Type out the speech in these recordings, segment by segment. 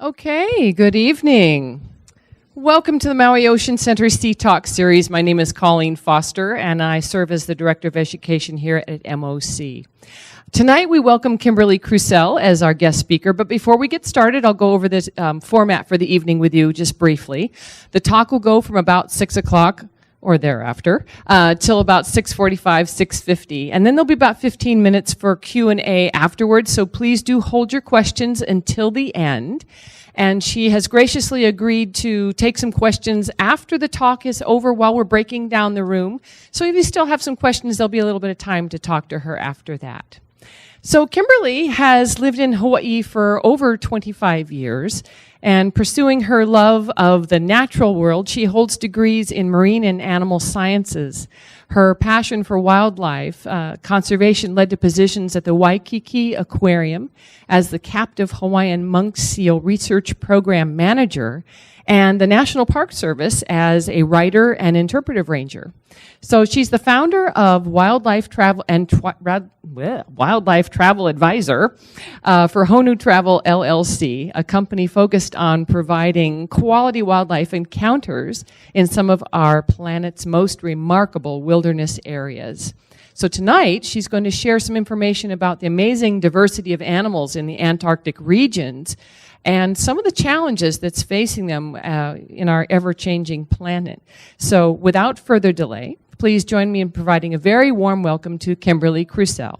Okay, good evening. Welcome to the Maui Ocean Center Sea Talk series. My name is Colleen Foster, and I serve as the Director of Education here at MOC. Tonight, we welcome Kimberly Krusell as our guest speaker, but before we get started, I'll go over this format for the evening with you just briefly. The talk will go from about 6 o'clock or thereafter, till about 6:45, 6:50. And then there'll be about 15 minutes for Q&A afterwards, so please do hold your questions until the end. And she has graciously agreed to take some questions after the talk is over while we're breaking down the room. So if you still have some questions, there'll be a little bit of time to talk to her after that. So Kimberly has lived in Hawaii for over 25 years, and pursuing her love of the natural world, she holds degrees in marine and animal sciences. Her passion for wildlife conservation led to positions at the Waikiki Aquarium as the captive Hawaiian monk seal research program manager, and the National Park Service as a writer and interpretive ranger. So she's the founder of Wildlife Travel and Wildlife Travel Advisor for Honu Travel LLC, a company focused on providing quality wildlife encounters in some of our planet's most remarkable wilderness areas. So tonight, she's going to share some information about the amazing diversity of animals in the Antarctic regions and some of the challenges that's facing them in our ever-changing planet. So without further delay, please join me in providing a very warm welcome to Kimberly Krusell.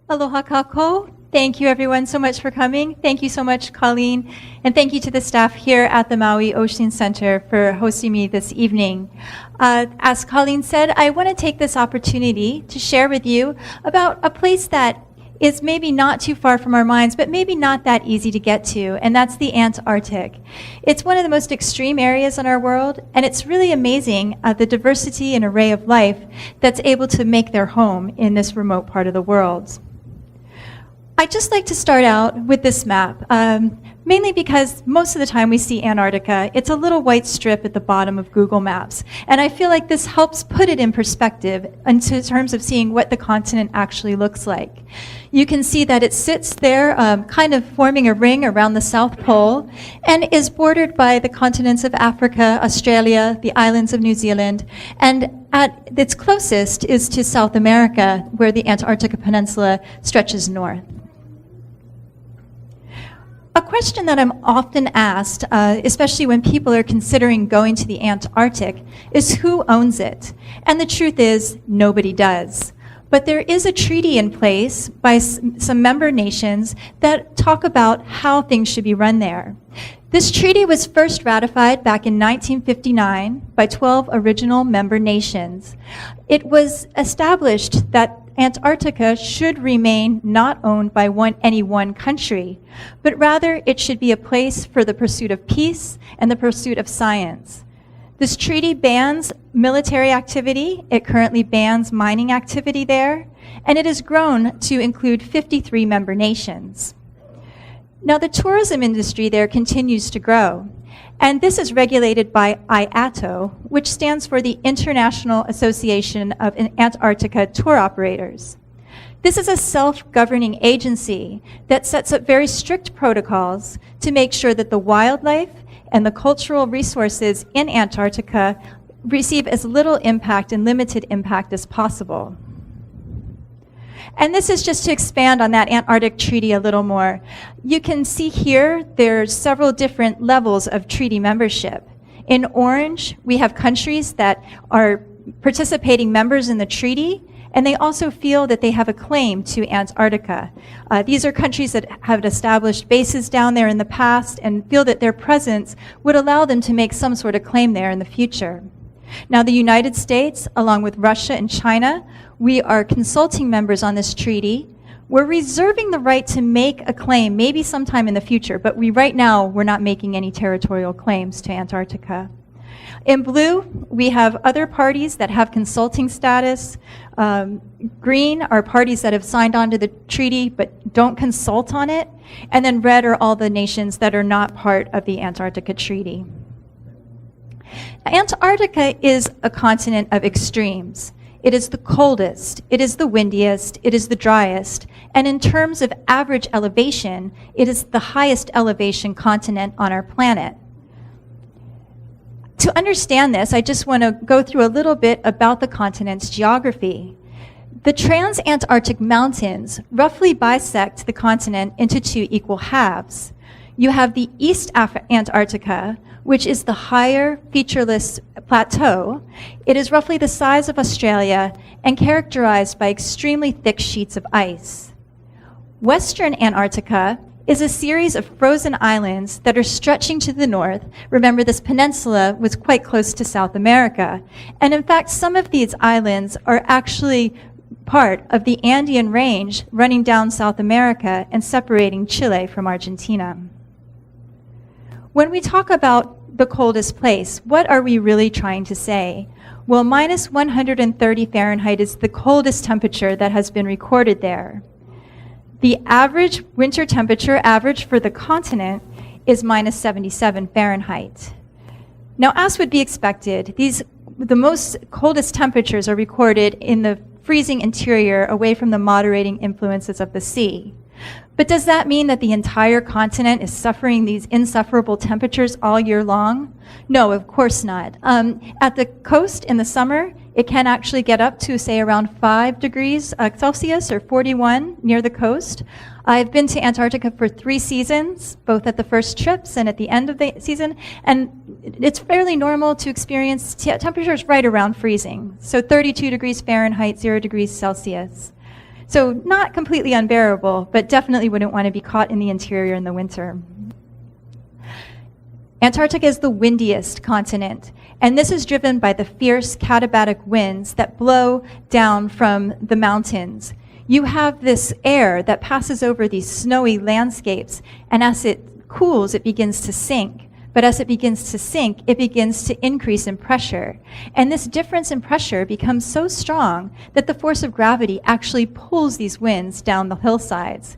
Aloha kako. Thank you everyone so much for coming. Thank you so much, Colleen. And thank you to the staff here at the Maui Ocean Center for hosting me this evening. As Colleen said, I want to take this opportunity to share with you about a place that is maybe not too far from our minds, but maybe not that easy to get to, and that's the Antarctic. It's one of the most extreme areas in our world, and it's really amazing the diversity and array of life that's able to make their home in this remote part of the world. I'd just like to start out with this map, mainly because most of the time we see Antarctica, it's a little white strip at the bottom of Google Maps. And I feel like this helps put it in perspective in terms of seeing what the continent actually looks like. You can see that it sits there kind of forming a ring around the South Pole and is bordered by the continents of Africa, Australia, the islands of New Zealand, and at its closest is to South America, where the Antarctica Peninsula stretches north. A question that I'm often asked, especially when people are considering going to the Antarctic, is who owns it? And the truth is, nobody does. But there is a treaty in place by some member nations that talk about how things should be run there. This treaty was first ratified back in 1959 by 12 original member nations. It was established that Antarctica should remain not owned by any one country, but rather it should be a place for the pursuit of peace and the pursuit of science. This treaty bans military activity. It currently bans mining activity there, and it has grown to include 53 member nations. Now, the tourism industry there continues to grow, and this is regulated by IATO, which stands for the International Association of Antarctica Tour Operators. This is a self-governing agency that sets up very strict protocols to make sure that the wildlife and the cultural resources in Antarctica receive as little impact and limited impact as possible. And this is just to expand on that Antarctic treaty a little more. You can see here there's several different levels of treaty membership. In orange, we have countries that are participating members in the treaty, and they also feel that they have a claim to Antarctica. These are countries that have established bases down there in the past and feel that their presence would allow them to make some sort of claim there in the future. Now, the United States, along with Russia and China, we are consulting members on this treaty. We're reserving the right to make a claim, maybe sometime in the future, but right now, we're not making any territorial claims to Antarctica. In blue, we have other parties that have consulting status. Green are parties that have signed on to the treaty but don't consult on it. And then red are all the nations that are not part of the Antarctica Treaty. Antarctica is a continent of extremes. It is the coldest, it is the windiest, it is the driest, and in terms of average elevation, it is the highest elevation continent on our planet. To understand this, I just want to go through a little bit about the continent's geography. The trans-Antarctic mountains roughly bisect the continent into two equal halves. You have the East Antarctica, which is the higher featureless plateau. It is roughly the size of Australia and characterized by extremely thick sheets of ice. Western Antarctica is a series of frozen islands that are stretching to the north. Remember, this peninsula was quite close to South America. And in fact, some of these islands are actually part of the Andean range running down South America and separating Chile from Argentina. When we talk about the coldest place, what are we really trying to say? Well, minus 130 Fahrenheit is the coldest temperature that has been recorded there. The average winter temperature average for the continent is minus 77 Fahrenheit. Now, as would be expected, the most coldest temperatures are recorded in the freezing interior away from the moderating influences of the sea. But does that mean that the entire continent is suffering these insufferable temperatures all year long? No, of course not. At the coast in the summer, it can actually get up to, say, around 5 degrees Celsius or 41 near the coast. I've been to Antarctica for 3 seasons, both at the first trips and at the end of the season, and it's fairly normal to experience temperatures right around freezing. So 32 degrees Fahrenheit, 0 degrees Celsius. So not completely unbearable, but definitely wouldn't want to be caught in the interior in the winter. Antarctica is the windiest continent, and this is driven by the fierce katabatic winds that blow down from the mountains. You have this air that passes over these snowy landscapes, and as it cools, it begins to sink. But as it begins to sink, it begins to increase in pressure. And this difference in pressure becomes so strong that the force of gravity actually pulls these winds down the hillsides.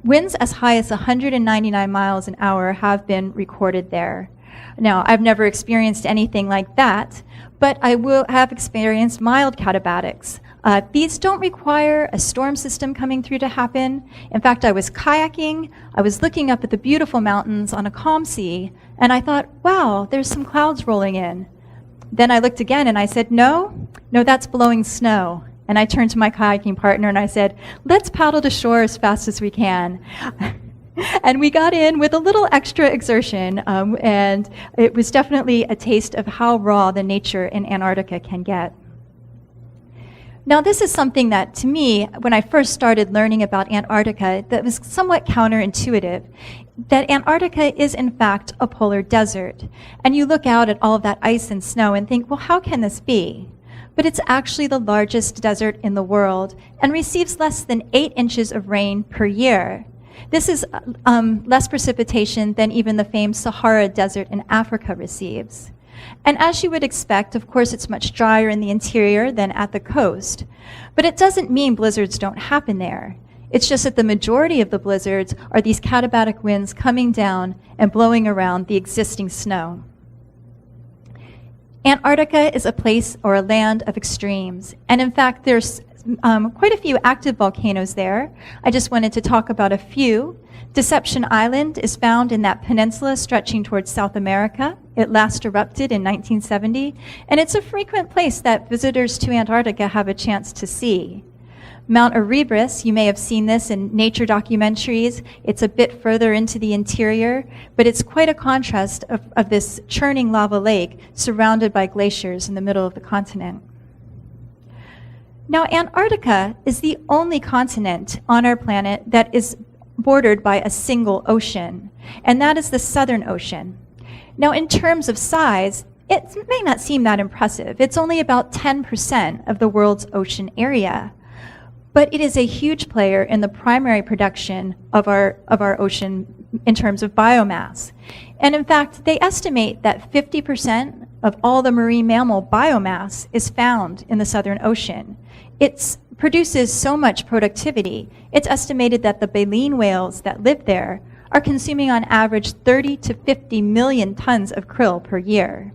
Winds as high as 199 miles an hour have been recorded there. Now, I've never experienced anything like that, but I will have experienced mild katabatics. These don't require a storm system coming through to happen. In fact, I was kayaking, I was looking up at the beautiful mountains on a calm sea, and I thought, wow, there's some clouds rolling in. Then I looked again and I said, no, that's blowing snow. And I turned to my kayaking partner and I said, let's paddle to shore as fast as we can. And we got in with a little extra exertion, and it was definitely a taste of how raw the nature in Antarctica can get. Now, this is something that, to me, when I first started learning about Antarctica, that was somewhat counterintuitive, that Antarctica is, in fact, a polar desert. And you look out at all of that ice and snow and think, well, how can this be? But it's actually the largest desert in the world and receives less than 8 inches of rain per year. This is less precipitation than even the famed Sahara Desert in Africa receives. And as you would expect, of course, it's much drier in the interior than at the coast. But it doesn't mean blizzards don't happen there. It's just that the majority of the blizzards are these katabatic winds coming down and blowing around the existing snow. Antarctica is a place or a land of extremes. And in fact, there's quite a few active volcanoes there. I just wanted to talk about a few. Deception Island is found in that peninsula stretching towards South America. It last erupted in 1970, and it's a frequent place that visitors to Antarctica have a chance to see. Mount Erebus, you may have seen this in nature documentaries. It's a bit further into the interior, but it's quite a contrast of this churning lava lake surrounded by glaciers in the middle of the continent. Now, Antarctica is the only continent on our planet that is bordered by a single ocean, and that is the Southern Ocean. Now, in terms of size, it may not seem that impressive. It's only about 10% of the world's ocean area. but it is a huge player in the primary production of our ocean in terms of biomass. And in fact, they estimate that 50% of all the marine mammal biomass is found in the Southern Ocean. It produces so much productivity. It's estimated that the baleen whales that live there are consuming on average 30 to 50 million tons of krill per year.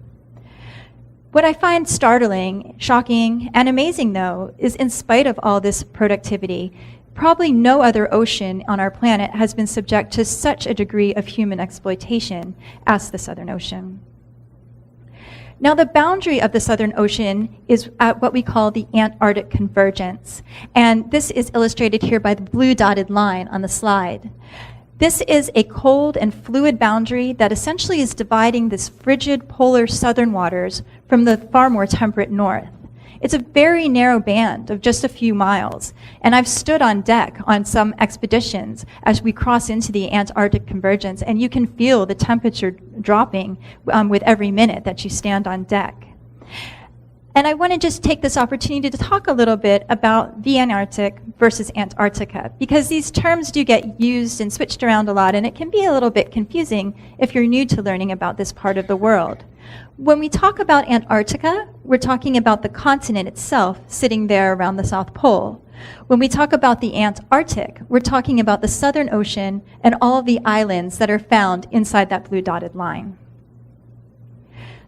What I find startling, shocking, and amazing, though, is in spite of all this productivity, probably no other ocean on our planet has been subject to such a degree of human exploitation as the Southern Ocean. Now, the boundary of the Southern Ocean is at what we call the Antarctic convergence, and this is illustrated here by the blue dotted line on the slide. This is a cold and fluid boundary that essentially is dividing this frigid polar southern waters from the far more temperate north. It's a very narrow band of just a few miles, and I've stood on deck on some expeditions as we cross into the Antarctic convergence, and you can feel the temperature dropping with every minute that you stand on deck. And I want to just take this opportunity to talk a little bit about the Antarctic versus Antarctica, because these terms do get used and switched around a lot, and it can be a little bit confusing if you're new to learning about this part of the world. When we talk about Antarctica, we're talking about the continent itself sitting there around the South Pole. When we talk about the Antarctic, we're talking about the Southern Ocean and all of the islands that are found inside that blue dotted line.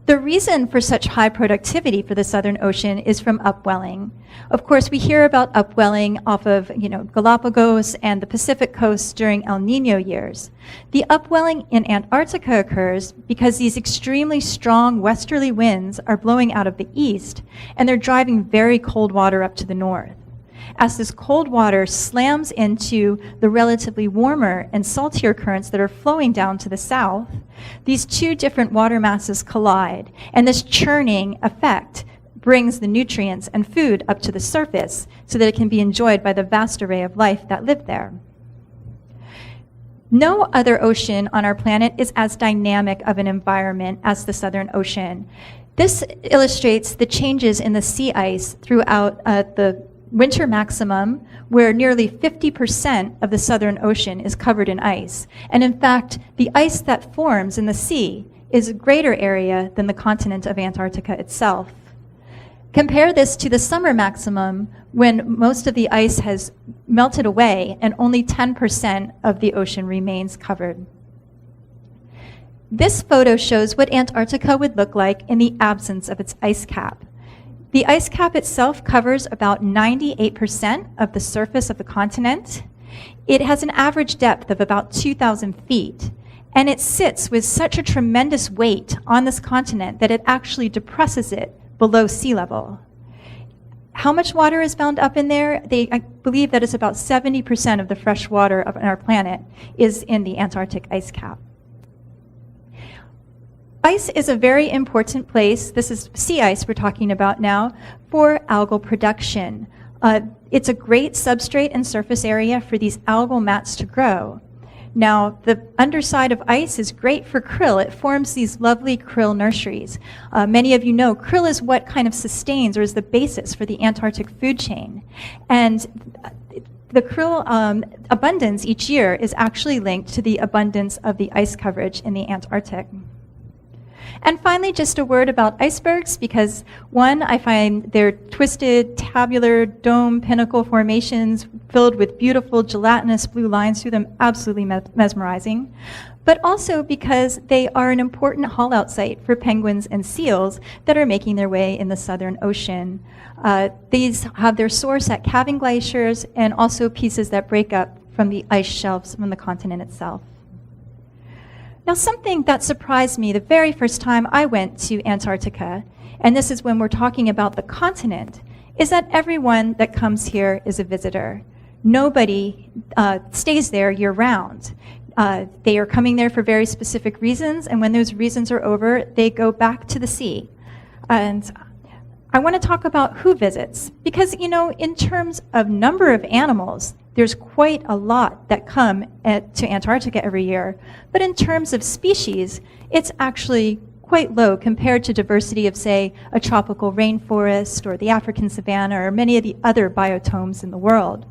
The reason for such high productivity for the Southern Ocean is from upwelling. Of course, we hear about upwelling off of Galapagos and the Pacific coast during El Nino years. The upwelling in Antarctica occurs because these extremely strong westerly winds are blowing out of the east, and they're driving very cold water up to the north. As this cold water slams into the relatively warmer and saltier currents that are flowing down to the south, these two different water masses collide, and this churning effect brings the nutrients and food up to the surface so that it can be enjoyed by the vast array of life that live there. No other ocean on our planet is as dynamic of an environment as the Southern Ocean. This illustrates the changes in the sea ice throughout the winter maximum, where nearly 50% of the Southern Ocean is covered in ice. And in fact, the ice that forms in the sea is a greater area than the continent of Antarctica itself. Compare this to the summer maximum, when most of the ice has melted away and only 10% of the ocean remains covered. This photo shows what Antarctica would look like in the absence of its ice cap. The ice cap itself covers about 98% of the surface of the continent. It has an average depth of about 2,000 feet, and it sits with such a tremendous weight on this continent that it actually depresses it below sea level. How much water is bound up in there? I believe that it's about 70% of the fresh water on our planet is in the Antarctic ice cap. Ice is a very important place, this is sea ice we're talking about now, for algal production. It's a great substrate and surface area for these algal mats to grow. Now, the underside of ice is great for krill. It forms these lovely krill nurseries. Many of you know krill is what kind of sustains or is the basis for the Antarctic food chain. And the krill abundance each year is actually linked to the abundance of the ice coverage in the Antarctic. And finally, just a word about icebergs, because one, I find they're twisted, tabular, dome, pinnacle formations filled with beautiful gelatinous blue lines through them, absolutely mesmerizing. But also because they are an important haul-out site for penguins and seals that are making their way in the Southern Ocean. These have their source at calving glaciers and also pieces that break up from the ice shelves from the continent itself. Now, something that surprised me the very first time I went to Antarctica, and this is when we're talking about the continent, is that everyone that comes here is a visitor. Nobody stays there year-round. They are coming there for very specific reasons, and when those reasons are over, they go back to the sea. And I want to talk about who visits, because, in terms of number of animals, there's quite a lot that come to Antarctica every year. But in terms of species, it's actually quite low compared to diversity of, say, a tropical rainforest or the African savanna or many of the other biotomes in the world.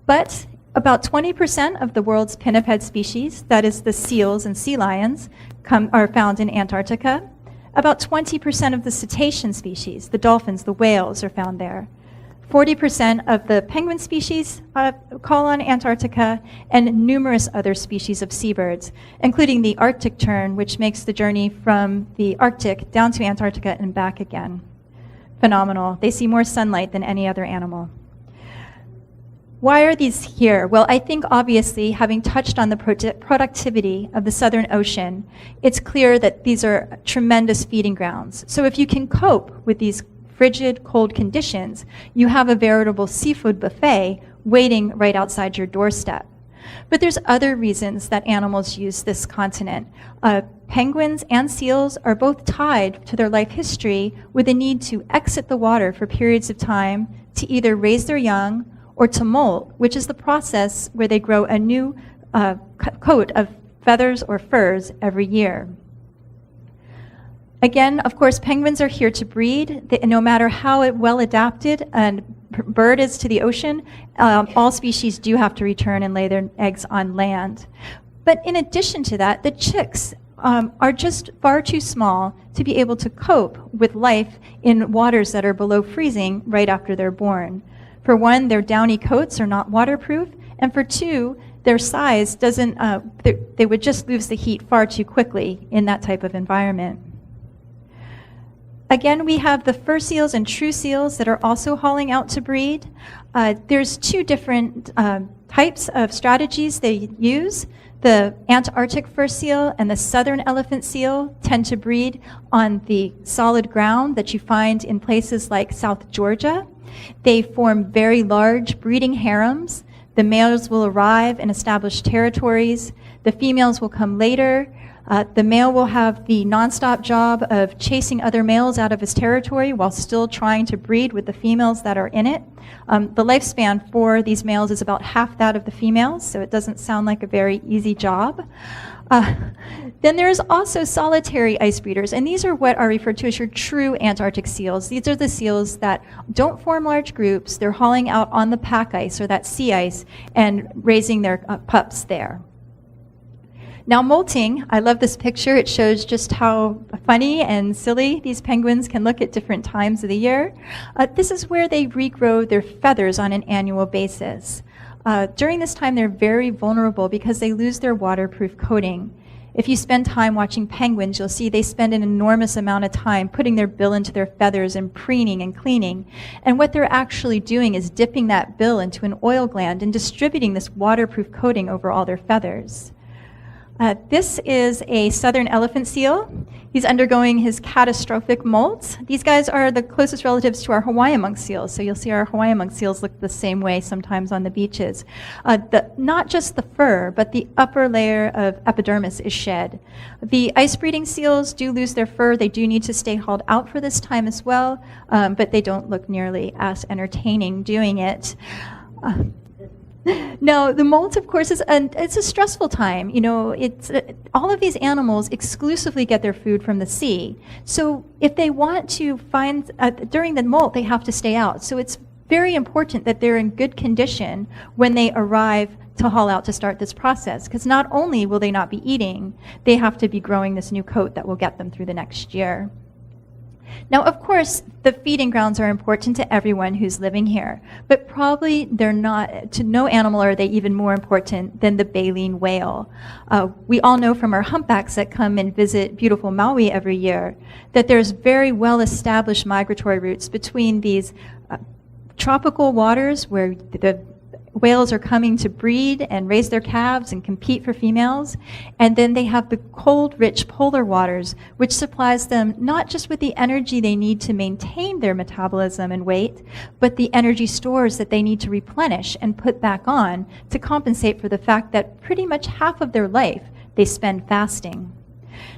But about 20% of the world's pinniped species, that is the seals and sea lions, are found in Antarctica. About 20% of the cetacean species, the dolphins, the whales, are found there. 40% of the penguin species call on Antarctica, and numerous other species of seabirds, including the Arctic tern, which makes the journey from the Arctic down to Antarctica and back again. Phenomenal. They see more sunlight than any other animal. Why are these here? Well, I think obviously, having touched on the productivity of the Southern Ocean, it's clear that these are tremendous feeding grounds. So if you can cope with these frigid, cold conditions, you have a veritable seafood buffet waiting right outside your doorstep. But there's other reasons that animals use this continent. Penguins and seals are both tied to their life history with a need to exit the water for periods of time to either raise their young or to molt, which is the process where they grow a new coat of feathers or furs every year. Again, of course, penguins are here to breed. No matter how well adapted a bird is to the ocean, all species do have to return and lay their eggs on land. But in addition to that, the chicks are just far too small to be able to cope with life in waters that are below freezing right after they're born. For one, their downy coats are not waterproof, and for two, their size doesn't, they would just lose the heat far too quickly in that type of environment. Again, we have the fur seals and true seals that are also hauling out to breed. There's two different types of strategies they use. The Antarctic fur seal and the southern elephant seal tend to breed on the solid ground that you find in places like South Georgia. They form very large breeding harems. The males will arrive and establish territories. The females will come later. The male will have the nonstop job of chasing other males out of his territory while still trying to breed with the females that are in it. The lifespan for these males is about half that of the females, so it doesn't sound like a very easy job. Then there's also solitary ice breeders, and these are what are referred to as your true Antarctic seals. These are the seals that don't form large groups. They're hauling out on the pack ice or that sea ice and raising their pups there. Now molting, I love this picture. It shows just how funny and silly these penguins can look at different times of the year. This is where they regrow their feathers on an annual basis. During this time, they're very vulnerable because they lose their waterproof coating. If you spend time watching penguins, you'll see they spend an enormous amount of time putting their bill into their feathers and preening and cleaning. And what they're actually doing is dipping that bill into an oil gland and distributing this waterproof coating over all their feathers. This is a southern elephant seal. He's undergoing his catastrophic molt. These guys are the closest relatives to our Hawaiian monk seals, so you'll see our Hawaiian monk seals look the same way sometimes on the beaches. Not just the fur, but the upper layer of epidermis is shed. The ice breeding seals do lose their fur. They do need to stay hauled out for this time as well, but they don't look nearly as entertaining doing it. No, the molt, of course, it's a stressful time. You know, all of these animals exclusively get their food from the sea. So if they want to find, during the molt, they have to stay out. So it's very important that they're in good condition when they arrive to haul out to start this process. Because not only will they not be eating, they have to be growing this new coat that will get them through the next year. Now, of course, the feeding grounds are important to everyone who's living here, but probably they're not, to no animal are they even more important than the baleen whale. We all know from our humpbacks that come and visit beautiful Maui every year that there's very well-established migratory routes between these tropical waters where the whales are coming to breed and raise their calves and compete for females. And then they have the cold, rich polar waters, which supplies them not just with the energy they need to maintain their metabolism and weight, but the energy stores that they need to replenish and put back on to compensate for the fact that pretty much half of their life they spend fasting.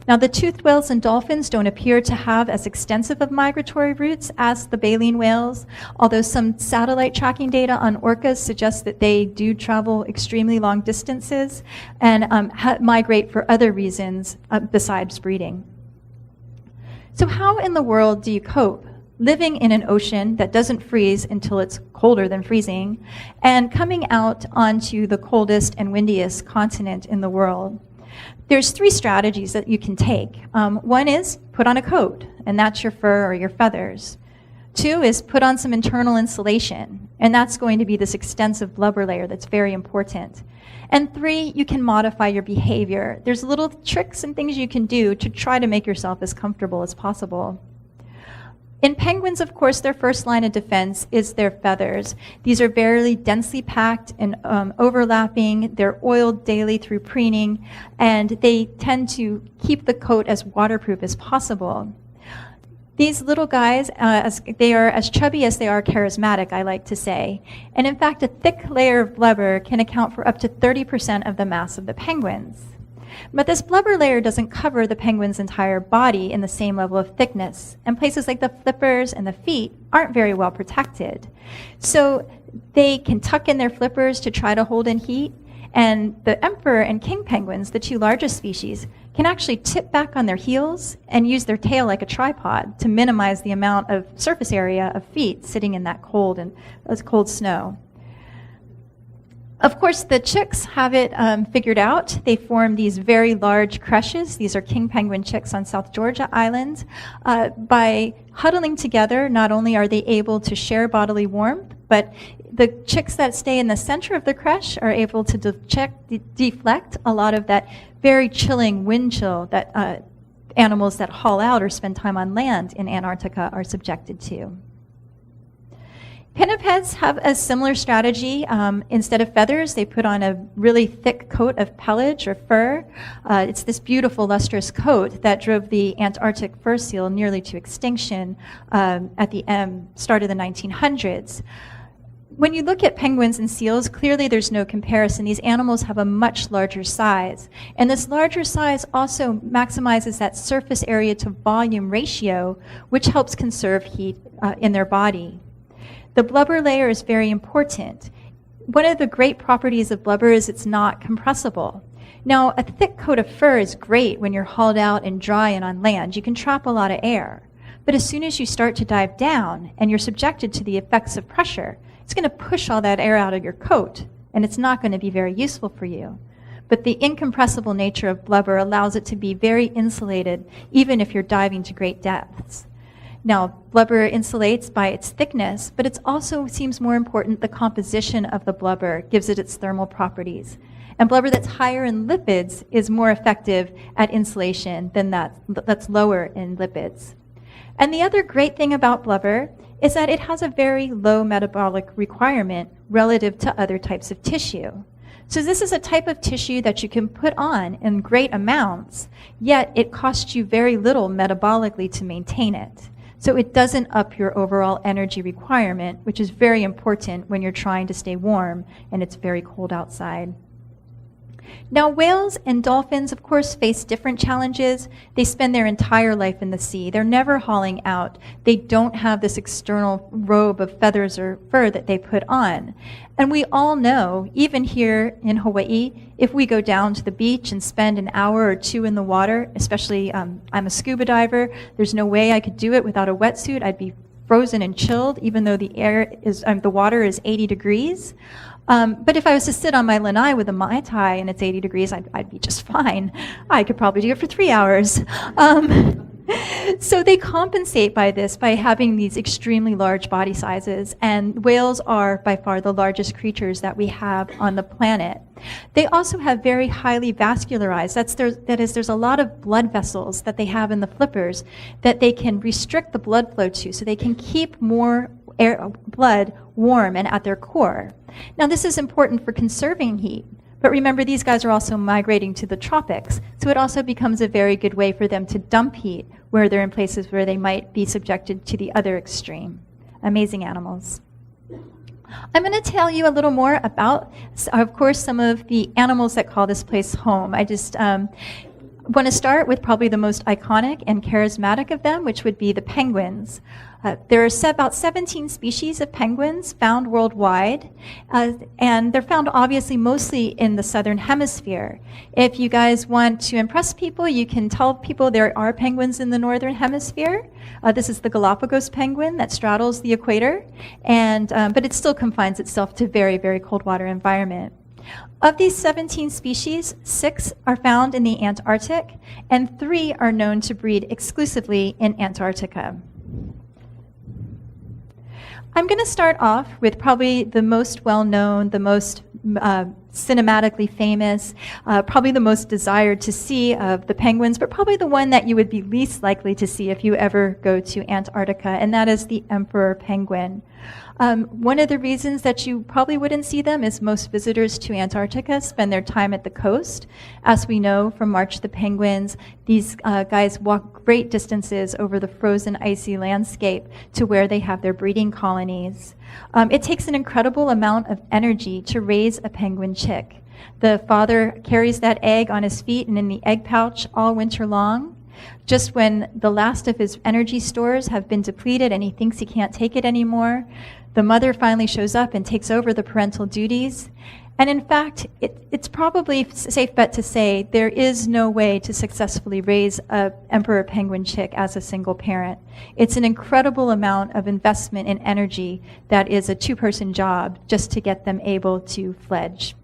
Now, the toothed whales and dolphins don't appear to have as extensive of migratory routes as the baleen whales, although some satellite tracking data on orcas suggests that they do travel extremely long distances and migrate for other reasons besides breeding. So how in the world do you cope living in an ocean that doesn't freeze until it's colder than freezing, and coming out onto the coldest and windiest continent in the world? There's 3 strategies that you can take. One is put on a coat, and that's your fur or your feathers. 2 is put on some internal insulation, and that's going to be this extensive blubber layer that's very important. And 3, you can modify your behavior. There's little tricks and things you can do to try to make yourself as comfortable as possible. In penguins, of course, their first line of defense is their feathers. These are very densely packed and overlapping. They're oiled daily through preening, and they tend to keep the coat as waterproof as possible. These little guys, they are as chubby as they are charismatic, I like to say. And in fact, a thick layer of blubber can account for up to 30% of the mass of the penguins. But this blubber layer doesn't cover the penguin's entire body in the same level of thickness, and places like the flippers and the feet aren't very well protected. So they can tuck in their flippers to try to hold in heat, and the emperor and king penguins, the 2 largest species, can actually tip back on their heels and use their tail like a tripod to minimize the amount of surface area of feet sitting in that cold snow. Of course, the chicks have it figured out. They form these very large creches. These are king penguin chicks on South Georgia Island. By huddling together, not only are they able to share bodily warmth, but the chicks that stay in the center of the creche are able to deflect a lot of that very chilling wind chill that animals that haul out or spend time on land in Antarctica are subjected to. Pinnipeds have a similar strategy. Instead of feathers, they put on a really thick coat of pelage or fur. It's this beautiful, lustrous coat that drove the Antarctic Fur Seal nearly to extinction at the start of the 1900s. When you look at penguins and seals, clearly there's no comparison. These animals have a much larger size. And this larger size also maximizes that surface area to volume ratio, which helps conserve heat in their body. The blubber layer is very important. One of the great properties of blubber is it's not compressible. Now, a thick coat of fur is great when you're hauled out and dry and on land. You can trap a lot of air. But as soon as you start to dive down and you're subjected to the effects of pressure, it's going to push all that air out of your coat, and it's not going to be very useful for you. But the incompressible nature of blubber allows it to be very insulated, even if you're diving to great depths. Now, blubber insulates by its thickness, but it also seems more important the composition of the blubber gives it its thermal properties. And blubber that's higher in lipids is more effective at insulation than that's lower in lipids. And the other great thing about blubber is that it has a very low metabolic requirement relative to other types of tissue. So this is a type of tissue that you can put on in great amounts, yet it costs you very little metabolically to maintain it. So it doesn't up your overall energy requirement, which is very important when you're trying to stay warm and it's very cold outside. Now, whales and dolphins, of course, face different challenges. They spend their entire life in the sea. They're never hauling out. They don't have this external robe of feathers or fur that they put on. And we all know, even here in Hawaii, if we go down to the beach and spend an hour or 2 in the water, especially I'm a scuba diver, there's no way I could do it without a wetsuit. I'd be frozen and chilled, even though the water is 80 degrees. But if I was to sit on my lanai with a Mai Tai and it's 80 degrees, I'd be just fine. I could probably do it for 3 hours. So they compensate by having these extremely large body sizes, and whales are by far the largest creatures that we have on the planet. They also have very highly vascularized, that is, there's a lot of blood vessels that they have in the flippers that they can restrict the blood flow to, so they can keep more blood warm and at their core. Now, this is important for conserving heat. But remember, these guys are also migrating to the tropics, so it also becomes a very good way for them to dump heat where they're in places where they might be subjected to the other extreme. Amazing animals. I'm going to tell you a little more about, of course, some of the animals that call this place home. I just want to start with probably the most iconic and charismatic of them, which would be the penguins. There are about 17 species of penguins found worldwide, and they're found obviously mostly in the southern hemisphere. If you guys want to impress people, you can tell people there are penguins in the northern hemisphere. This is the Galapagos penguin that straddles the equator, but it still confines itself to very, very cold water environment. Of these 17 species, 6 are found in the Antarctic, and 3 are known to breed exclusively in Antarctica. I'm going to start off with probably the most well-known, the most cinematically famous, probably the most desired to see of the penguins, but probably the one that you would be least likely to see if you ever go to Antarctica, and that is the emperor penguin. One of the reasons that you probably wouldn't see them is most visitors to Antarctica spend their time at the coast. As we know from March the Penguins, these guys walk great distances over the frozen, icy landscape to where they have their breeding colonies. It takes an incredible amount of energy to raise a penguin chick. The father carries that egg on his feet and in the egg pouch all winter long. Just when the last of his energy stores have been depleted and he thinks he can't take it anymore, the mother finally shows up and takes over the parental duties. And in fact, it's probably a safe bet to say there is no way to successfully raise an emperor penguin chick as a single parent. It's an incredible amount of investment and energy that is a 2-person job just to get them able to fledge.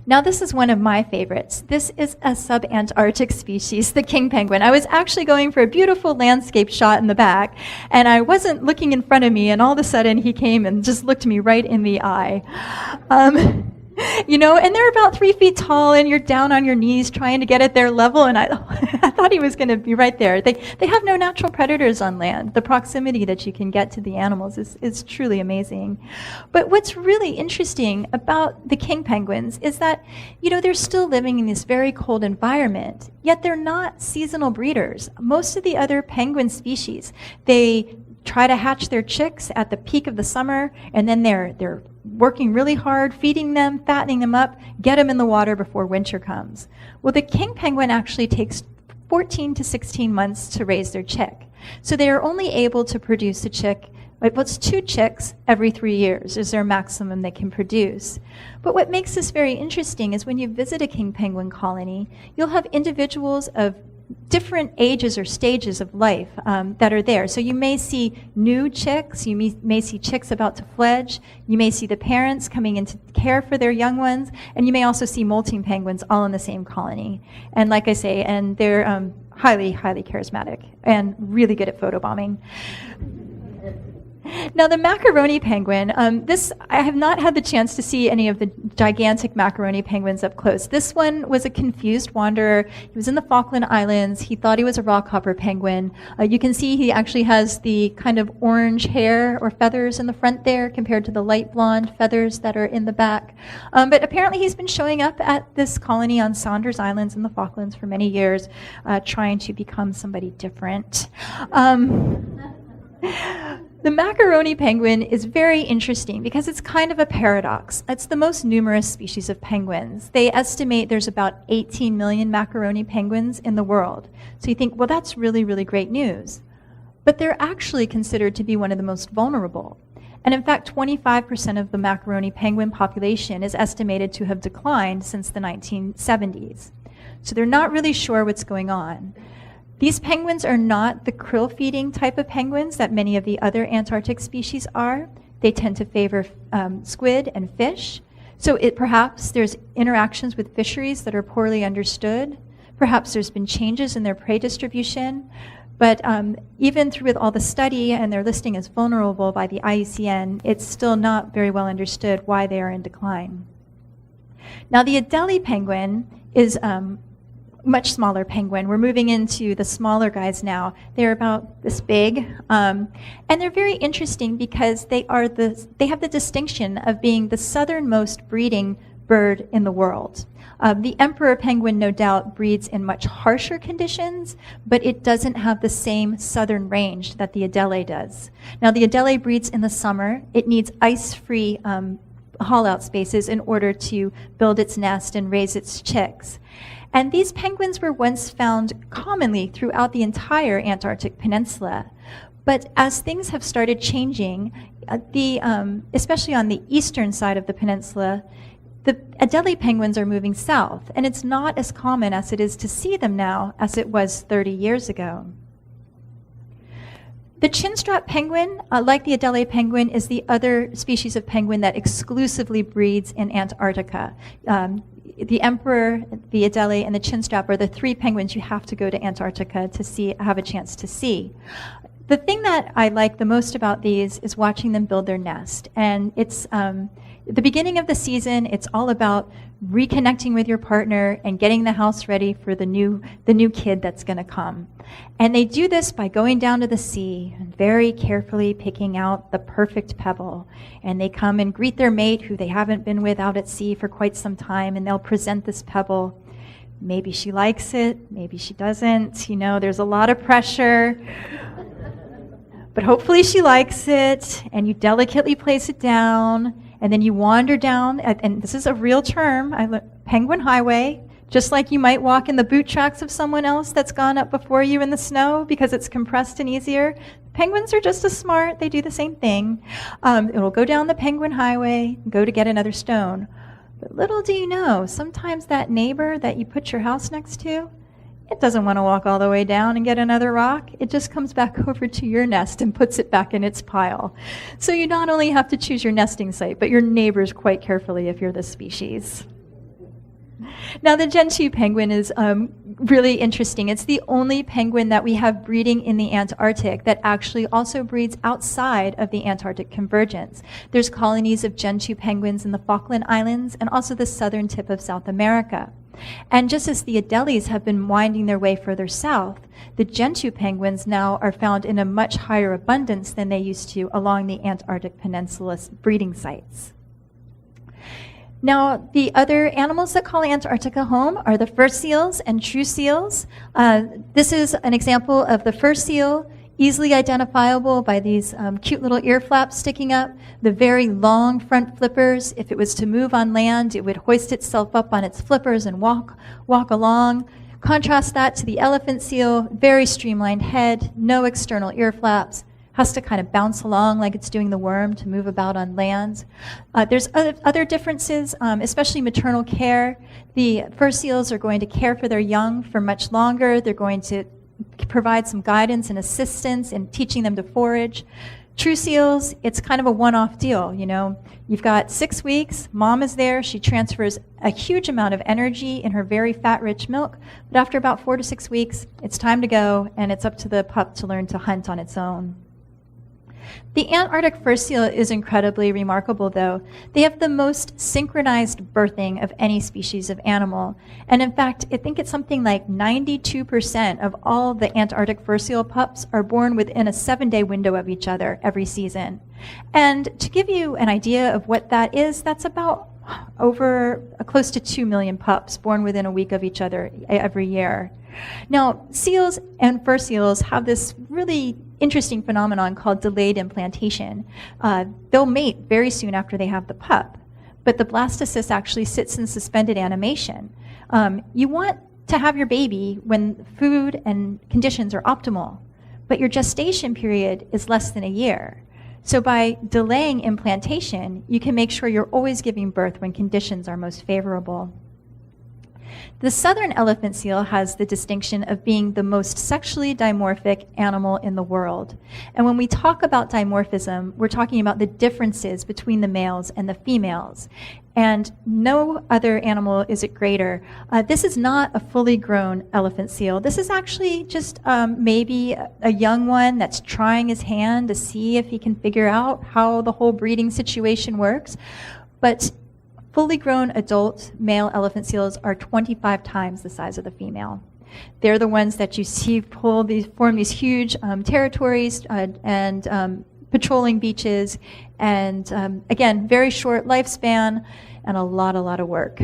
Now this is one of my favorites. This is a sub-Antarctic species, the king penguin. I was actually going for a beautiful landscape shot in the back, and I wasn't looking in front of me, and all of a sudden he came and just looked me right in the eye. And they're about 3 feet tall, and you're down on your knees trying to get at their level, and I thought he was going to be right there. They have no natural predators on land. The proximity that you can get to the animals is truly amazing. But what's really interesting about the king penguins is that, they're still living in this very cold environment, yet they're not seasonal breeders. Most of the other penguin species, they try to hatch their chicks at the peak of the summer, and then they're working really hard, feeding them, fattening them up, get them in the water before winter comes. Well, the king penguin actually takes 14 to 16 months to raise their chick. So they are only able to produce a chick, it's 2 chicks every 3 years is their maximum they can produce. But what makes this very interesting is when you visit a king penguin colony, you'll have individuals of different ages or stages of life that are there. So you may see new chicks, you may see chicks about to fledge, you may see the parents coming in to care for their young ones, and you may also see molting penguins all in the same colony. And like I say, and they're highly, highly charismatic and really good at photobombing. Now the macaroni penguin, I have not had the chance to see any of the gigantic macaroni penguins up close. This one was a confused wanderer. He was in the Falkland Islands. He thought he was a rockhopper penguin. You can see he actually has the kind of orange hair or feathers in the front there compared to the light blonde feathers that are in the back. But apparently he's been showing up at this colony on Saunders Islands in the Falklands for many years, trying to become somebody different. The macaroni penguin is very interesting because it's kind of a paradox. It's the most numerous species of penguins. They estimate there's about 18 million macaroni penguins in the world. So you think, well, that's really, really great news. But they're actually considered to be one of the most vulnerable. And in fact, 25% of the macaroni penguin population is estimated to have declined since the 1970s. So they're not really sure what's going on. These penguins are not the krill-feeding type of penguins that many of the other Antarctic species are. They tend to favor squid and fish. So perhaps there's interactions with fisheries that are poorly understood. Perhaps there's been changes in their prey distribution. But even through with all the study and their listing as vulnerable by the IUCN, it's still not very well understood why they are in decline. Now the Adelie penguin is much smaller penguin. We're moving into the smaller guys now. They're about this big, and they're very interesting because they have the distinction of being the southernmost breeding bird in the world. The emperor penguin, no doubt, breeds in much harsher conditions, but it doesn't have the same southern range that the Adelie does. Now, the Adelie breeds in the summer. It needs ice-free haul-out spaces in order to build its nest and raise its chicks. And these penguins were once found commonly throughout the entire Antarctic peninsula. But as things have started changing, especially on the eastern side of the peninsula, the Adelie penguins are moving south, and it's not as common as it is to see them now as it was 30 years ago. The Chinstrap penguin, like the Adelie penguin, is the other species of penguin that exclusively breeds in Antarctica. The emperor, the Adelie, and the Chinstrap are the three penguins you have to go to Antarctica to have a chance to see. The thing that I like the most about these is watching them build their nest. And it's the beginning of the season. It's all about reconnecting with your partner and getting the house ready for the new kid that's going to come. And they do this by going down to the sea and very carefully picking out the perfect pebble. And they come and greet their mate, who they haven't been with out at sea for quite some time, and they'll present this pebble. Maybe she likes it, maybe she doesn't. You know, there's a lot of pressure. But hopefully she likes it, and you delicately place it down, and then you wander down, and this is a real term, penguin highway, just like you might walk in the boot tracks of someone else that's gone up before you in the snow because it's compressed and easier. Penguins are just as smart. They do the same thing. It'll go down the penguin highway, go to get another stone. But little do you know, sometimes that neighbor that you put your house next to, it doesn't want to walk all the way down and get another rock. It just comes back over to your nest and puts it back in its pile. So you not only have to choose your nesting site, but your neighbors quite carefully if you're this species. Now, the Gentoo penguin is really interesting. It's the only penguin that we have breeding in the Antarctic that actually also breeds outside of the Antarctic convergence. There's colonies of Gentoo penguins in the Falkland Islands and also the southern tip of South America. And just as the Adelies have been winding their way further south, the Gentoo penguins now are found in a much higher abundance than they used to along the Antarctic Peninsula's breeding sites. Now, the other animals that call Antarctica home are the fur seals and true seals. This is an example of the fur seal, easily identifiable by these cute little ear flaps sticking up, the very long front flippers. If it was to move on land, it would hoist itself up on its flippers and walk along. Contrast that to the elephant seal, very streamlined head, no external ear flaps, has to kind of bounce along like it's doing the worm to move about on land. There's other differences, especially maternal care. The fur seals are going to care for their young for much longer. They're going to provide some guidance and assistance in teaching them to forage. True seals, it's kind of a one-off deal, you know. You've got 6 weeks, mom is there, she transfers a huge amount of energy in her very fat-rich milk, but after about 4 to 6 weeks, it's time to go, and it's up to the pup to learn to hunt on its own. The Antarctic fur seal is incredibly remarkable, though. They have the most synchronized birthing of any species of animal. And in fact, I think it's something like 92% of all the Antarctic fur seal pups are born within a 7-day window of each other every season. And to give you an idea of what that is, that's about close to 2 million pups born within a week of each other every year. Now, seals and fur seals have this really interesting phenomenon called delayed implantation. They'll mate very soon after they have the pup, but the blastocyst actually sits in suspended animation. You want to have your baby when food and conditions are optimal, but your gestation period is less than a year. So by delaying implantation, you can make sure you're always giving birth when conditions are most favorable. The southern elephant seal has the distinction of being the most sexually dimorphic animal in the world. And when we talk about dimorphism, we're talking about the differences between the males and the females. And no other animal is it greater. This is not a fully grown elephant seal. This is actually just maybe a young one that's trying his hand to see if he can figure out how the whole breeding situation works. But fully grown adult male elephant seals are 25 times the size of the female. They're the ones that you see form these huge territories and patrolling beaches, and again, very short lifespan and a lot of work.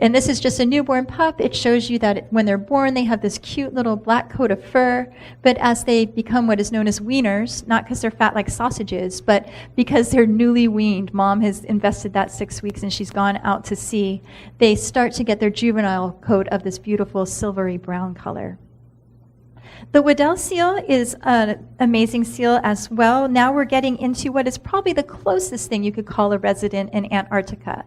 And this is just a newborn pup. It shows you that when they're born, they have this cute little black coat of fur, but as they become what is known as weaners, not because they're fat like sausages, but because they're newly weaned, mom has invested that 6 weeks and she's gone out to sea, they start to get their juvenile coat of this beautiful silvery brown color. The Weddell Seal is an amazing seal as well. Now we're getting into what is probably the closest thing you could call a resident in Antarctica.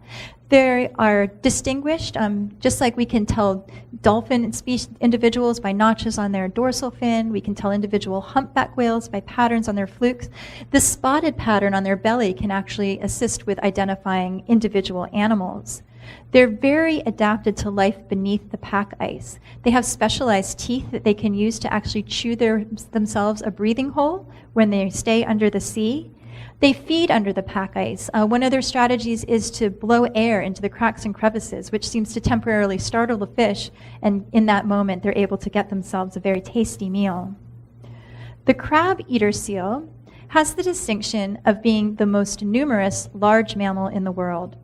They are distinguished, just like we can tell dolphin species individuals by notches on their dorsal fin. We can tell individual humpback whales by patterns on their flukes. The spotted pattern on their belly can actually assist with identifying individual animals. They're very adapted to life beneath the pack ice. They have specialized teeth that they can use to actually chew themselves a breathing hole when they stay under the sea. They feed under the pack ice. One of their strategies is to blow air into the cracks and crevices, which seems to temporarily startle the fish, and in that moment they're able to get themselves a very tasty meal. The Crabeater seal has the distinction of being the most numerous large mammal in the world.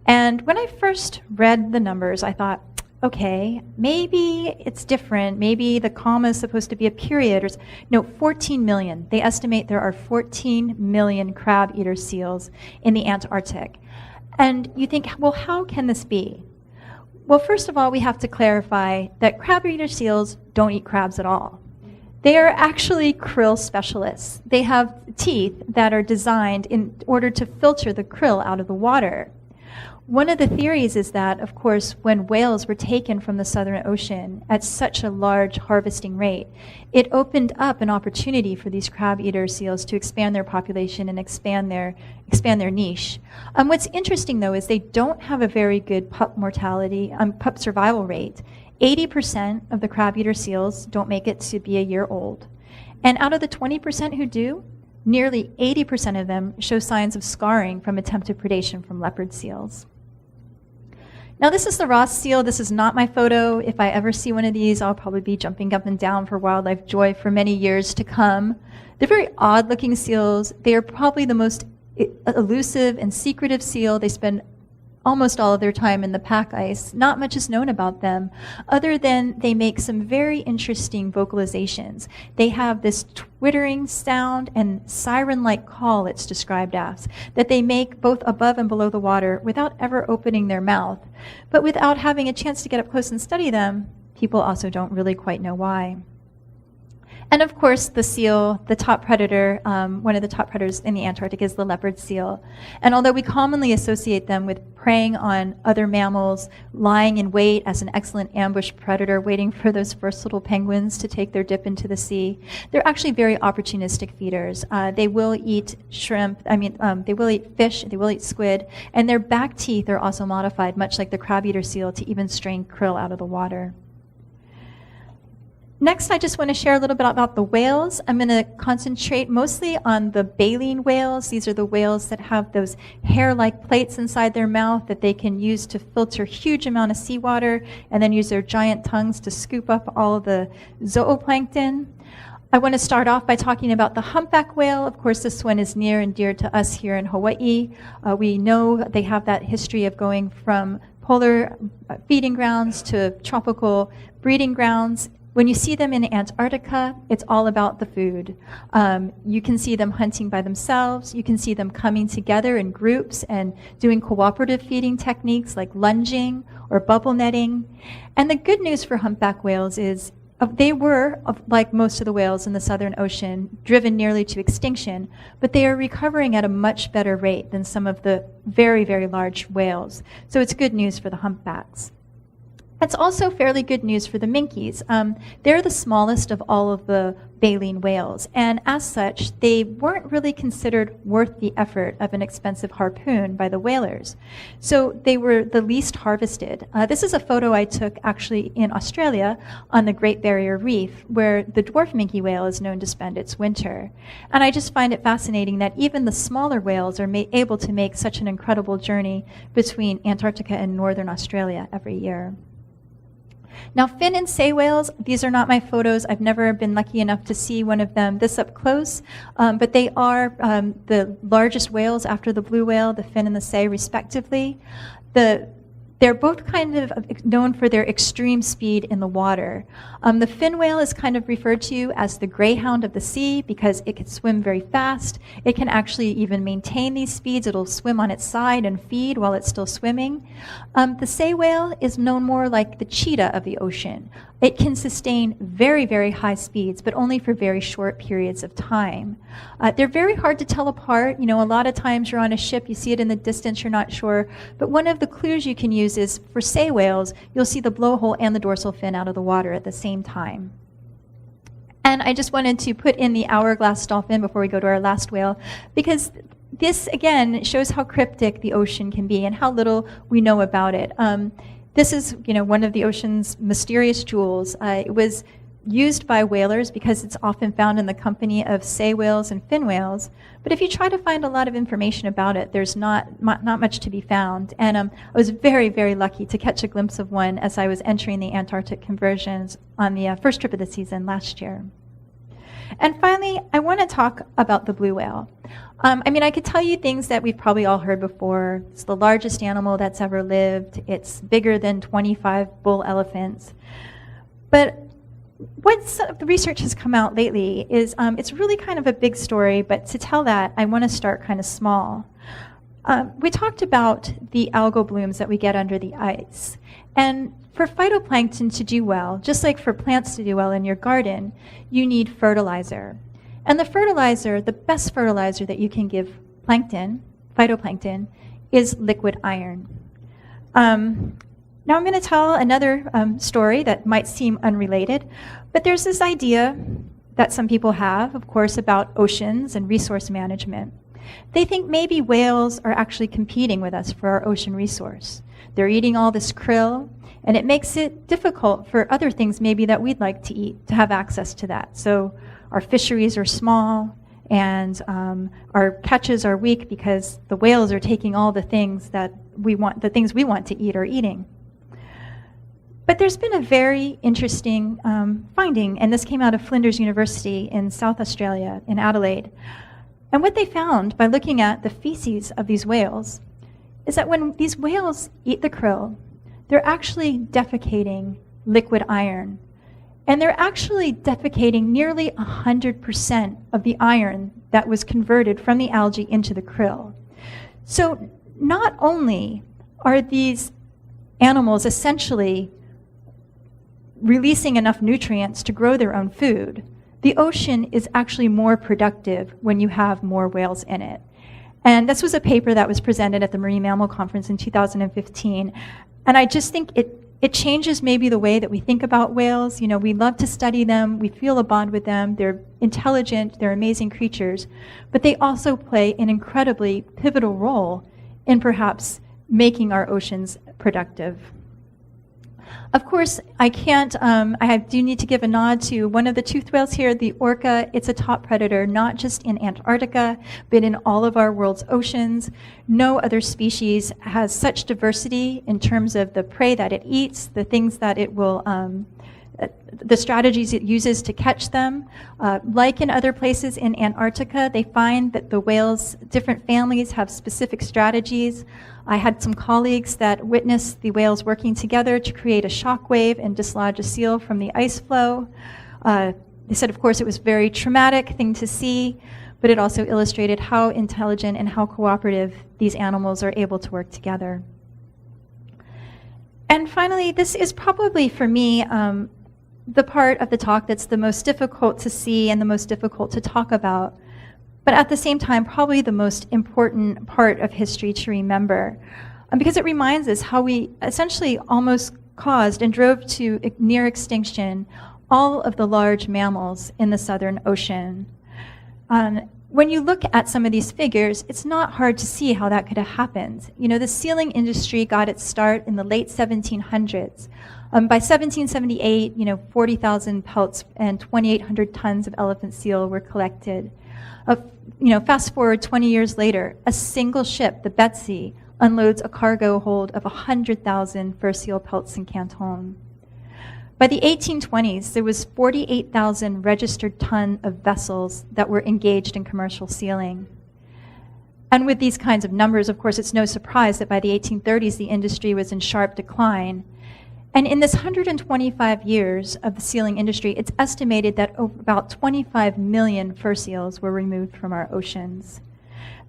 And when I first read the numbers, I thought, okay, maybe it's different. Maybe the comma is supposed to be a period. No, 14 million. They estimate there are 14 million crab-eater seals in the Antarctic. And you think, well, how can this be? Well, first of all, we have to clarify that crab-eater seals don't eat crabs at all. They are actually krill specialists. They have teeth that are designed in order to filter the krill out of the water. One of the theories is that, of course, when whales were taken from the Southern Ocean at such a large harvesting rate, it opened up an opportunity for these crab-eater seals to expand their population and expand their niche. What's interesting, though, is they don't have a very good pup survival rate. 80% of the crab-eater seals don't make it to be a year old. And out of the 20% who do, nearly 80% of them show signs of scarring from attempted predation from leopard seals. Now this is the Ross seal. This is not my photo. If I ever see one of these, I'll probably be jumping up and down for wildlife joy for many years to come. They're very odd looking seals. They are probably the most elusive and secretive seal. They spend almost all of their time in the pack ice. Not much is known about them, other than they make some very interesting vocalizations. They have this twittering sound and siren-like call, it's described as, that they make both above and below the water without ever opening their mouth. But without having a chance to get up close and study them, people also don't really quite know why. And of course, the seal, the top predator, one of the top predators in the Antarctic is the leopard seal. And although we commonly associate them with preying on other mammals, lying in wait as an excellent ambush predator, waiting for those first little penguins to take their dip into the sea, they're actually very opportunistic feeders. They will eat shrimp, they will eat fish, they will eat squid, and their back teeth are also modified, much like the crab-eater seal, to even strain krill out of the water. Next, I just want to share a little bit about the whales. I'm going to concentrate mostly on the baleen whales. These are the whales that have those hair-like plates inside their mouth that they can use to filter a huge amount of seawater and then use their giant tongues to scoop up all of the zooplankton. I want to start off by talking about the humpback whale. Of course, this one is near and dear to us here in Hawaii. We know they have that history of going from polar feeding grounds to tropical breeding grounds. When you see them in Antarctica, it's all about the food. You can see them hunting by themselves. You can see them coming together in groups and doing cooperative feeding techniques like lunging or bubble netting. And the good news for humpback whales is they were, like most of the whales in the Southern Ocean, driven nearly to extinction, but they are recovering at a much better rate than some of the very, very large whales. So it's good news for the humpbacks. It's also fairly good news for the Minkes. They're the smallest of all of the baleen whales, and as such, they weren't really considered worth the effort of an expensive harpoon by the whalers. So they were the least harvested. This is a photo I took actually in Australia on the Great Barrier Reef, where the dwarf Minke whale is known to spend its winter. And I just find it fascinating that even the smaller whales are able to make such an incredible journey between Antarctica and northern Australia every year. Now, fin and sei whales, these are not my photos. I've never been lucky enough to see one of them this up close, but they are the largest whales after the blue whale, the fin and the sei, respectively. The They're both kind of known for their extreme speed in the water. The fin whale is kind of referred to as the greyhound of the sea because it can swim very fast. It can actually even maintain these speeds. It'll swim on its side and feed while it's still swimming. The Sei whale is known more like the cheetah of the ocean. It can sustain very, very high speeds, but only for very short periods of time. They're very hard to tell apart. You know, a lot of times you're on a ship, you see it in the distance, you're not sure. But one of the clues you can use is for Sei whales, you'll see the blowhole and the dorsal fin out of the water at the same time. And I just wanted to put in the Hourglass Dolphin before we go to our last whale, because this, again, shows how cryptic the ocean can be and how little we know about it. This is, you know, one of the ocean's mysterious jewels. It was used by whalers because it's often found in the company of Sei whales and fin whales. But if you try to find a lot of information about it, there's not much to be found. And I was very, very lucky to catch a glimpse of one as I was entering the Antarctic conversions on the first trip of the season last year. And finally, I want to talk about the blue whale. I mean, I could tell you things that we've probably all heard before. It's the largest animal that's ever lived. It's bigger than 25 bull elephants. But what the research has come out lately is it's really kind of a big story, but to tell that, I want to start kind of small. We talked about the algal blooms that we get under the ice. And for phytoplankton to do well, just like for plants to do well in your garden, you need fertilizer. And the fertilizer, the best fertilizer that you can give plankton, phytoplankton, is liquid iron. Now I'm going to tell another story that might seem unrelated, but there's this idea that some people have, of course, about oceans and resource management. They think maybe whales are actually competing with us for our ocean resource. They're eating all this krill, and it makes it difficult for other things maybe that we'd like to eat to have access to that. So our fisheries are small, and our catches are weak because the whales are taking all the things that we want, the things we want to eat, are eating. But there's been a very interesting finding, and this came out of Flinders University in South Australia, in Adelaide. And what they found by looking at the feces of these whales is that when these whales eat the krill, they're actually defecating liquid iron. And they're actually defecating nearly 100% of the iron that was converted from the algae into the krill. So not only are these animals essentially releasing enough nutrients to grow their own food, the ocean is actually more productive when you have more whales in it. And this was a paper that was presented at the Marine Mammal Conference in 2015. And I just think it changes maybe the way that we think about whales. You know, we love to study them. We feel a bond with them. They're intelligent. They're amazing creatures. But they also play an incredibly pivotal role in perhaps making our oceans productive. Of course, I can't, I do need to give a nod to one of the toothed whales here, the orca. It's a top predator, not just in Antarctica, but in all of our world's oceans. No other species has such diversity in terms of the prey that it eats, the things that it will, the strategies it uses to catch them. Like in other places in Antarctica, they find that the whales, different families have specific strategies. I had some colleagues that witnessed the whales working together to create a shock wave and dislodge a seal from the ice flow. They said, of course, it was a very traumatic thing to see, but it also illustrated how intelligent and how cooperative these animals are able to work together. And finally, this is probably, for me, the part of the talk that's the most difficult to see and the most difficult to talk about, but at the same time, probably the most important part of history to remember, because it reminds us how we essentially almost caused and drove to near extinction all of the large mammals in the Southern Ocean. When you look at some of these figures, it's not hard to see how that could have happened. You know, the sealing industry got its start in the late 1700s. By 1778, 40,000 pelts and 2,800 tons of elephant seal were collected. Fast forward 20 years later, a single ship, the Betsy, unloads a cargo hold of 100,000 fur seal pelts in Canton. By the 1820s, there was 48,000 registered ton of vessels that were engaged in commercial sealing. And with these kinds of numbers, of course, it's no surprise that by the 1830s, the industry was in sharp decline. And in this 125 years of the sealing industry, it's estimated that about 25 million fur seals were removed from our oceans.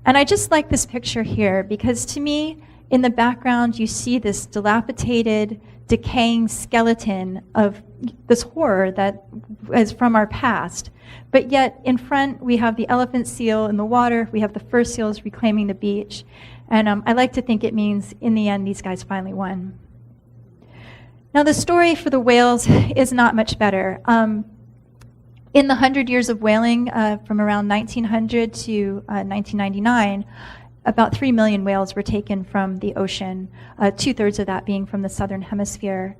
And I just like this picture here because to me, in the background, you see this dilapidated, decaying skeleton of this horror that is from our past. But yet, in front, we have the elephant seal in the water, we have the fur seals reclaiming the beach. And I like to think it means, in the end, these guys finally won. Now, the story for the whales is not much better. In the 100 years of whaling, from around 1900 to 1999, about 3 million whales were taken from the ocean, 2/3 of that being from the southern hemisphere.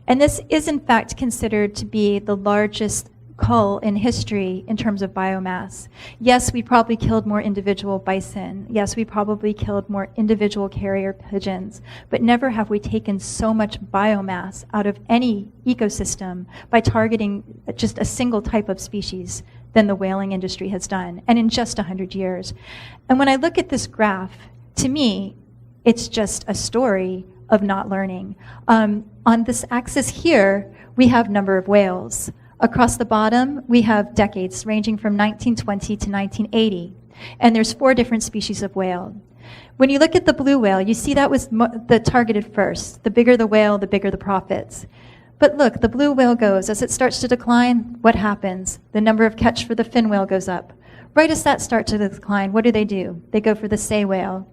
And this is, in fact, considered to be the largest cull in history in terms of biomass. Yes, we probably killed more individual bison. Yes, we probably killed more individual carrier pigeons. But never have we taken so much biomass out of any ecosystem by targeting just a single type of species than the whaling industry has done, and in just 100 years. And when I look at this graph, to me, it's just a story of not learning. On this axis here, we have number of whales. Across the bottom, we have decades ranging from 1920 to 1980. And there's 4 different species of whale. When you look at the blue whale, you see that was the targeted first. The bigger the whale, the bigger the profits. But look, the blue whale goes. As it starts to decline, what happens? The number of catch for the fin whale goes up. Right as that starts to decline, what do? They go for the Sei whale.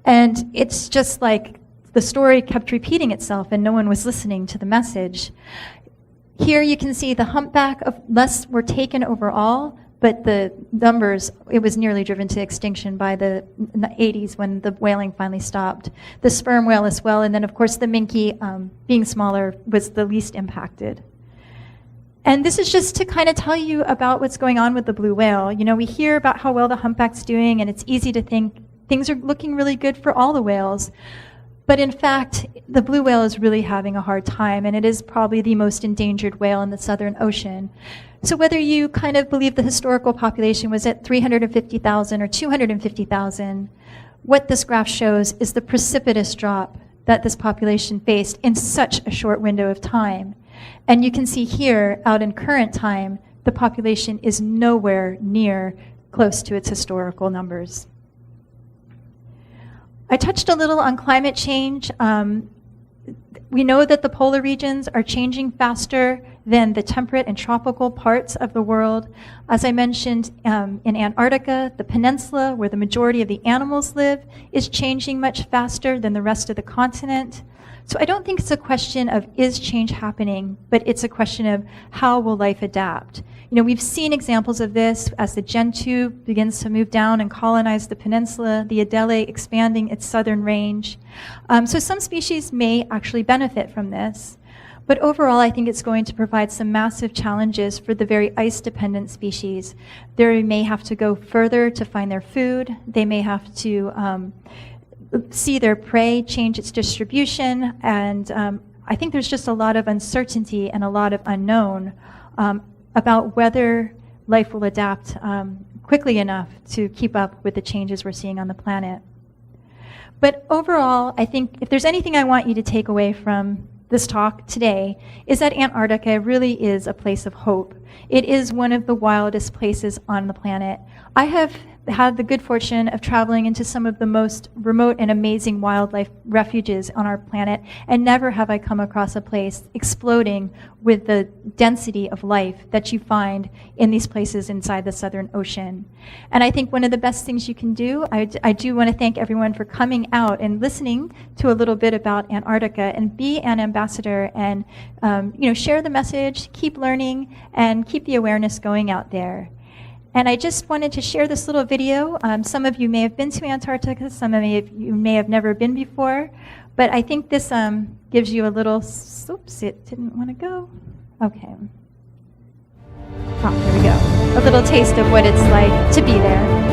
And it's just like the story kept repeating itself and no one was listening to the message. Here you can see the humpback of less were taken overall, but the numbers, it was nearly driven to extinction by the 80s when the whaling finally stopped. The sperm whale as well, and then of course the minke, being smaller, was the least impacted. And this is just to kind of tell you about what's going on with the blue whale. You know, we hear about how well the humpback's doing, and it's easy to think things are looking really good for all the whales. But in fact, the blue whale is really having a hard time, and it is probably the most endangered whale in the Southern Ocean. So whether you kind of believe the historical population was at 350,000 or 250,000, what this graph shows is the precipitous drop that this population faced in such a short window of time. And you can see here, out in current time, the population is nowhere near close to its historical numbers. I touched a little on climate change. We know that the polar regions are changing faster than the temperate and tropical parts of the world. As I mentioned, in Antarctica, the peninsula, where the majority of the animals live, is changing much faster than the rest of the continent. So I don't think it's a question of is change happening, but it's a question of how will life adapt. You know, we've seen examples of this as the Gentoo begins to move down and colonize the peninsula, the Adelie expanding its southern range. So some species may actually benefit from this. But overall, I think it's going to provide some massive challenges for the very ice-dependent species. They may have to go further to find their food. They may have to see their prey change its distribution. And I think there's just a lot of uncertainty and a lot of unknown about whether life will adapt quickly enough to keep up with the changes we're seeing on the planet. But overall, I think if there's anything I want you to take away from this talk today, is that Antarctica really is a place of hope. It is one of the wildest places on the planet. I have had the good fortune of traveling into some of the most remote and amazing wildlife refuges on our planet, and never have I come across a place exploding with the density of life that you find in these places inside the Southern Ocean. And I think one of the best things you can do, I do want to thank everyone for coming out and listening to a little bit about Antarctica, and be an ambassador and share the message, keep learning, and keep the awareness going out there. And I just wanted to share this little video. Some of you may have been to Antarctica, some of you may have never been before, but I think this gives you a little, oops, it didn't want to go. Okay. Oh, there we go. A little taste of what it's like to be there.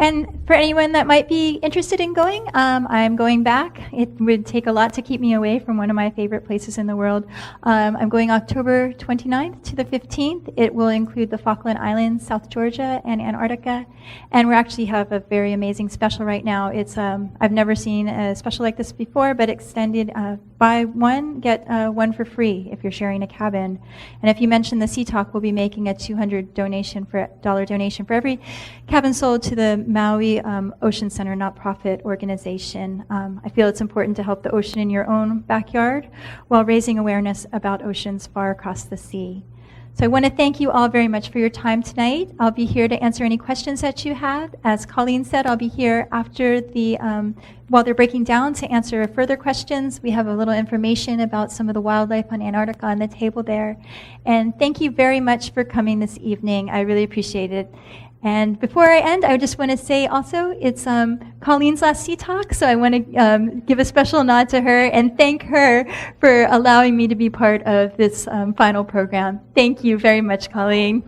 And for anyone that might be interested in going, I'm going back. It would take a lot to keep me away from one of my favorite places in the world. I'm going October 29th to the 15th. It will include the Falkland Islands, South Georgia, and Antarctica. And we actually have a very amazing special right now. It's I've never seen a special like this before, but extended buy one, get one for free if you're sharing a cabin. And if you mention the Sea Talk, we'll be making a $200 donation for every cabin sold to the Maui Ocean Center nonprofit organization. I feel it's important to help the ocean in your own backyard while raising awareness about oceans far across the sea. So I want to thank you all very much for your time tonight. I'll be here to answer any questions that you have. As Colleen said, I'll be here after while they're breaking down to answer further questions. We have a little information about some of the wildlife on Antarctica on the table there. And thank you very much for coming this evening. I really appreciate it. And before I end, I just want to say also, it's Colleen's last Sea Talk, so I want to give a special nod to her and thank her for allowing me to be part of this final program. Thank you very much, Colleen.